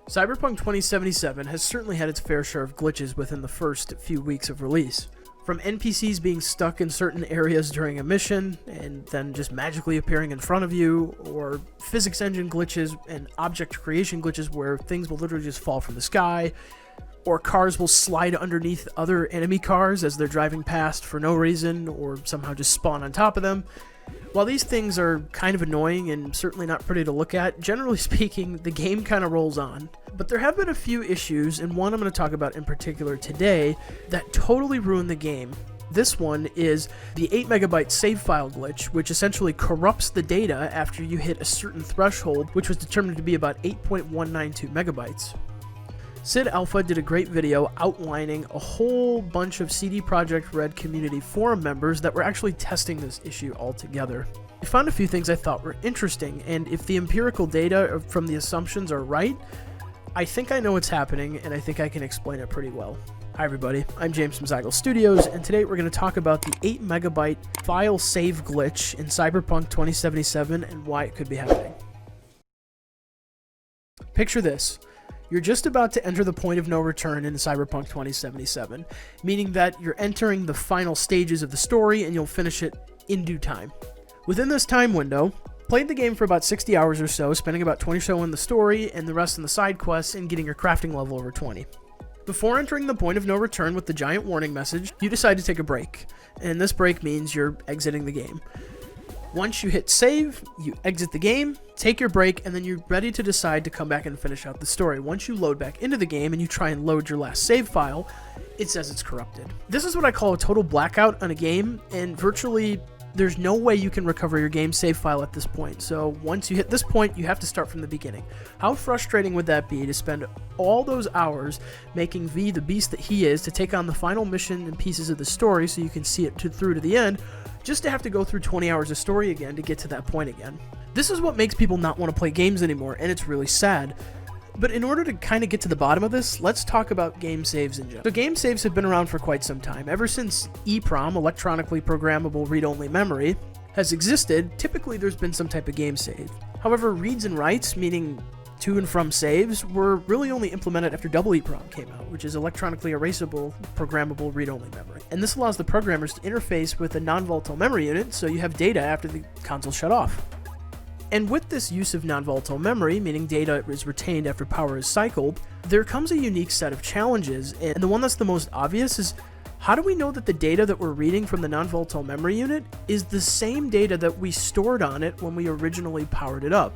Cyberpunk 2077 has certainly had its fair share of glitches within the first few weeks of release. From NPCs being stuck in certain areas during a mission, and then just magically appearing in front of you, or physics engine glitches and object creation glitches where things will literally just fall from the sky, or cars will slide underneath other enemy cars as they're driving past for no reason, or somehow just spawn on top of them. While these things are kind of annoying and certainly not pretty to look at, generally speaking, the game kind of rolls on. But there have been a few issues, and one I'm going to talk about in particular today, that totally ruined the game. This one is the 8 megabyte save file glitch, which essentially corrupts the data after you hit a certain threshold, which was determined to be about 8.192 megabytes. SidAlpha did a great video outlining a whole bunch of CD Projekt Red community forum members that were actually testing this issue altogether. I found a few things I thought were interesting, and if the empirical data from the assumptions are right, I think I know what's happening, and I think I can explain it pretty well. Hi everybody, I'm James from Zygal Studios, and today we're going to talk about the 8 megabyte file save glitch in Cyberpunk 2077 and why it could be happening. Picture this. You're just about to enter the point of no return in Cyberpunk 2077, meaning that you're entering the final stages of the story and you'll finish it in due time. Within this time window, played the game for about 60 hours or so, spending about 20 or so in the story and the rest in the side quests and getting your crafting level over 20. Before entering the point of no return with the giant warning message, you decide to take a break, and this break means you're exiting the game. Once you hit save, you exit the game, take your break, and then you're ready to decide to come back and finish out the story. Once you load back into the game and you try and load your last save file, it says it's corrupted. This is what I call a total blackout on a game, and virtually there's no way you can recover your game save file at this point. So once you hit this point, you have to start from the beginning. How frustrating would that be to spend all those hours making V the beast that he is to take on the final mission and pieces of the story so you can see it through to the end, just to have to go through 20 hours of story again to get to that point again. This is what makes people not want to play games anymore, and it's really sad. But in order to kind of get to the bottom of this, let's talk about game saves in general. So game saves have been around for quite some time. Ever since EEPROM, electronically programmable read-only memory, has existed, typically there's been some type of game save. However, reads and writes, meaning to and from saves, were really only implemented after EEPROM came out, which is electronically erasable programmable read-only memory. And this allows the programmers to interface with a non-volatile memory unit, so you have data after the console shut off. And with this use of non-volatile memory, meaning data is retained after power is cycled, there comes a unique set of challenges, and the one that's the most obvious is, how do we know that the data that we're reading from the non-volatile memory unit is the same data that we stored on it when we originally powered it up?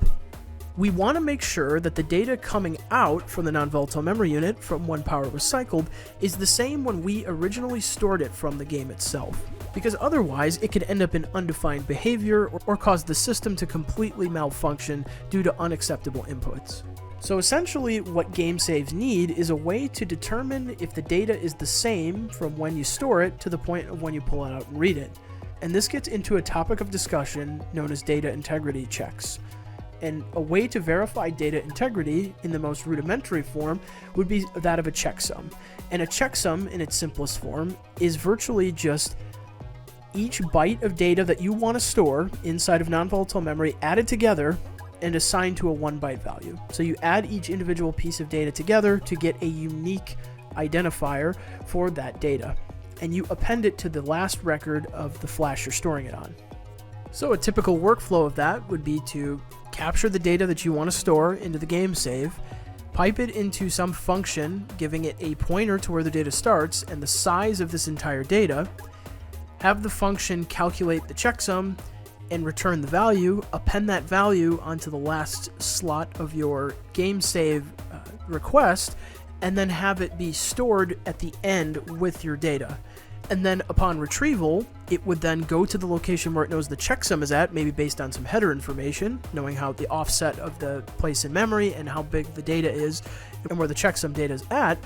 We want to make sure that the data coming out from the non-volatile memory unit from when power was cycled is the same when we originally stored it from the game itself, because otherwise it could end up in undefined behavior or cause the system to completely malfunction due to unacceptable inputs. So essentially what game saves need is a way to determine if the data is the same from when you store it to the point of when you pull it out and read it. And this gets into a topic of discussion known as data integrity checks. And a way to verify data integrity in the most rudimentary form would be that of a checksum. And a checksum, in its simplest form, is virtually just each byte of data that you want to store inside of non-volatile memory added together and assigned to a 1 byte value. So you add each individual piece of data together to get a unique identifier for that data. And you append it to the last record of the flash you're storing it on. So a typical workflow of that would be to capture the data that you want to store into the game save, pipe it into some function, giving it a pointer to where the data starts and the size of this entire data, have the function calculate the checksum and return the value, append that value onto the last slot of your game save request, and then have it be stored at the end with your data. And then upon retrieval, it would then go to the location where it knows the checksum is at, maybe based on some header information, knowing how the offset of the place in memory and how big the data is and where the checksum data is at.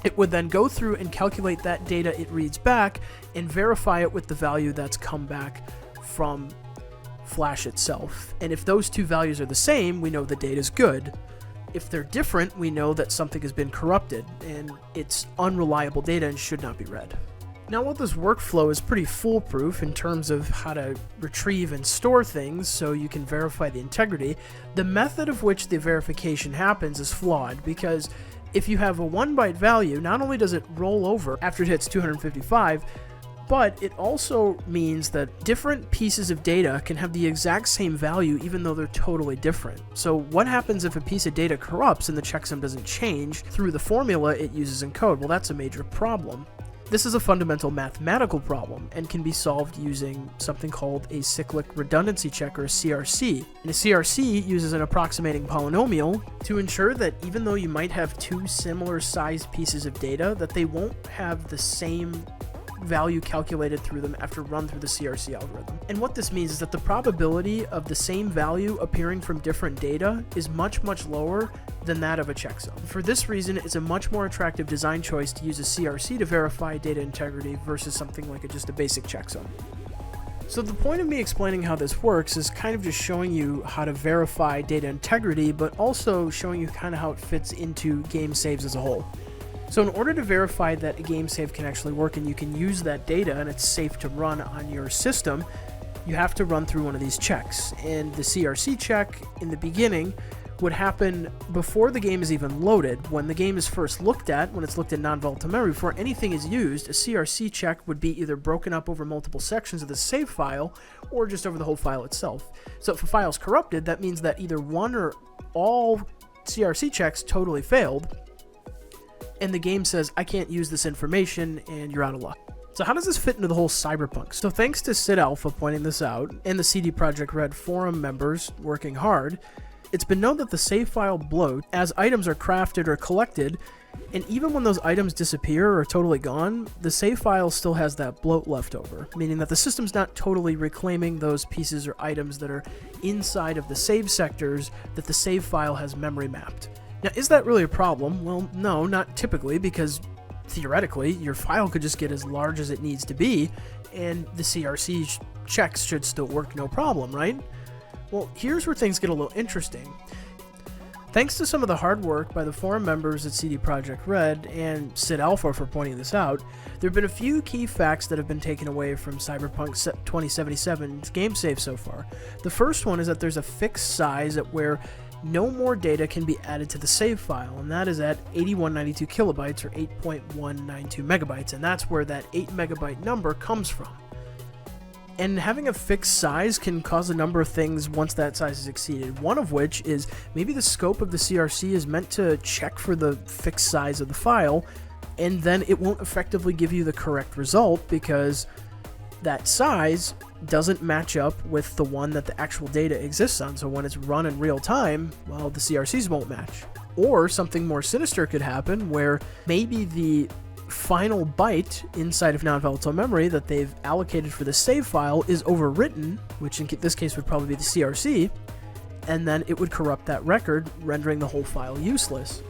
It would then go through and calculate that data it reads back and verify it with the value that's come back from Flash itself. And if those two values are the same, we know the data is good. If they're different, we know that something has been corrupted and it's unreliable data and should not be read. Now, while this workflow is pretty foolproof in terms of how to retrieve and store things so you can verify the integrity, the method of which the verification happens is flawed, because if you have a 1 byte value, not only does it roll over after it hits 255, but it also means that different pieces of data can have the exact same value even though they're totally different. So what happens if a piece of data corrupts and the checksum doesn't change through the formula it uses in code? Well, that's a major problem. This is a fundamental mathematical problem and can be solved using something called a cyclic redundancy check, or a CRC. And a CRC uses an approximating polynomial to ensure that even though you might have two similar sized pieces of data, that they won't have the same value calculated through them after run through the CRC algorithm. And what this means is that the probability of the same value appearing from different data is much, much lower than that of a checksum. For this reason, it's a much more attractive design choice to use a CRC to verify data integrity versus something like just a basic checksum. So the point of me explaining how this works is kind of just showing you how to verify data integrity, but also showing you kind of how it fits into game saves as a whole. So in order to verify that a game save can actually work and you can use that data and it's safe to run on your system, you have to run through one of these checks. And the CRC check in the beginning would happen before the game is even loaded. When the game is first looked at, when it's looked at non-volatile memory, before anything is used, a CRC check would be either broken up over multiple sections of the save file or just over the whole file itself. So if a file is corrupted, that means that either one or all CRC checks totally failed, and the game says, I can't use this information, and you're out of luck. So how does this fit into the whole Cyberpunk? So thanks to SidAlpha pointing this out, and the CD Projekt Red forum members working hard, it's been known that the save file bloat as items are crafted or collected, and even when those items disappear or are totally gone, the save file still has that bloat left over, meaning that the system's not totally reclaiming those pieces or items that are inside of the save sectors that the save file has memory mapped. Now, is that really a problem? Well, no, not typically, because theoretically, your file could just get as large as it needs to be, and the CRC checks should still work no problem, right? Well, here's where things get a little interesting. Thanks to some of the hard work by the forum members at CD Projekt Red and SidAlpha for pointing this out, there have been a few key facts that have been taken away from Cyberpunk 2077's game save so far. The first one is that there's a fixed size at where no more data can be added to the save file, and that is at 8192 kilobytes or 8.192 megabytes, and that's where that 8 megabyte number comes from. And having a fixed size can cause a number of things once that size is exceeded, one of which is maybe the scope of the CRC is meant to check for the fixed size of the file, and then it won't effectively give you the correct result because that size doesn't match up with the one that the actual data exists on. So when it's run in real time, well, the CRCs won't match. Or something more sinister could happen where maybe the final byte inside of non-volatile memory that they've allocated for the save file is overwritten, which in this case would probably be the CRC, and then it would corrupt that record, rendering the whole file useless.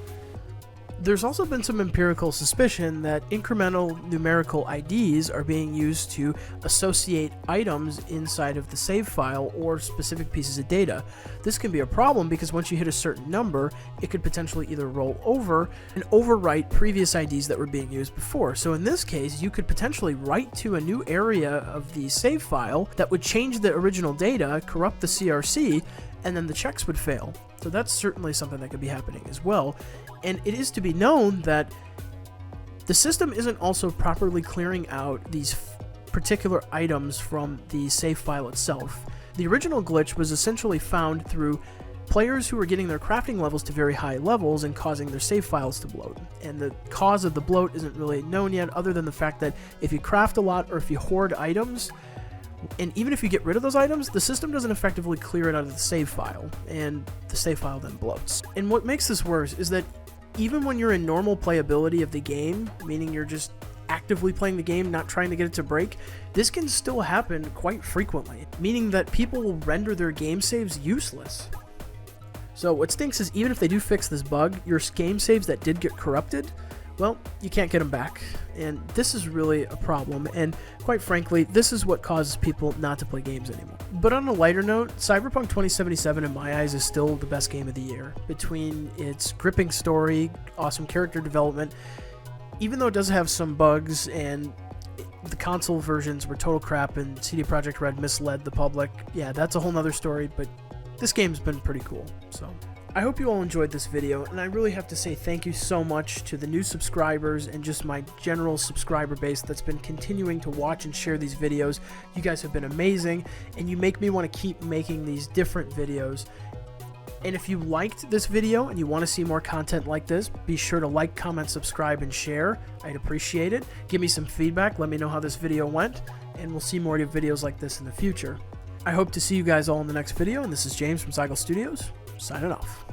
There's also been some empirical suspicion that incremental numerical IDs are being used to associate items inside of the save file or specific pieces of data. This can be a problem because once you hit a certain number, it could potentially either roll over and overwrite previous IDs that were being used before. So in this case, you could potentially write to a new area of the save file that would change the original data, corrupt the CRC, and then the checks would fail. So that's certainly something that could be happening as well. And it is to be known that the system isn't also properly clearing out these particular items from the save file itself. The original glitch was essentially found through players who were getting their crafting levels to very high levels and causing their save files to bloat. And the cause of the bloat isn't really known yet, other than the fact that if you craft a lot or if you hoard items, and even if you get rid of those items, the system doesn't effectively clear it out of the save file, and the save file then bloats. And what makes this worse is that even when you're in normal playability of the game, meaning you're just actively playing the game, not trying to get it to break, this can still happen quite frequently, meaning that people will render their game saves useless. So what stinks is even if they do fix this bug, your game saves that did get corrupted, well, you can't get them back. And this is really a problem, and quite frankly, this is what causes people not to play games anymore. But on a lighter note, Cyberpunk 2077 in my eyes is still the best game of the year. Between its gripping story, awesome character development, even though it does have some bugs, and the console versions were total crap and CD Projekt Red misled the public. Yeah, that's a whole nother story, but this game's been pretty cool. So I hope you all enjoyed this video, and I really have to say thank you so much to the new subscribers and just my general subscriber base that's been continuing to watch and share these videos. You guys have been amazing, and you make me want to keep making these different videos. And if you liked this video and you want to see more content like this, be sure to like, comment, subscribe, and share. I'd appreciate it. Give me some feedback. Let me know how this video went, and we'll see more videos like this in the future. I hope to see you guys all in the next video, and this is James from Zygal Studios, signing off.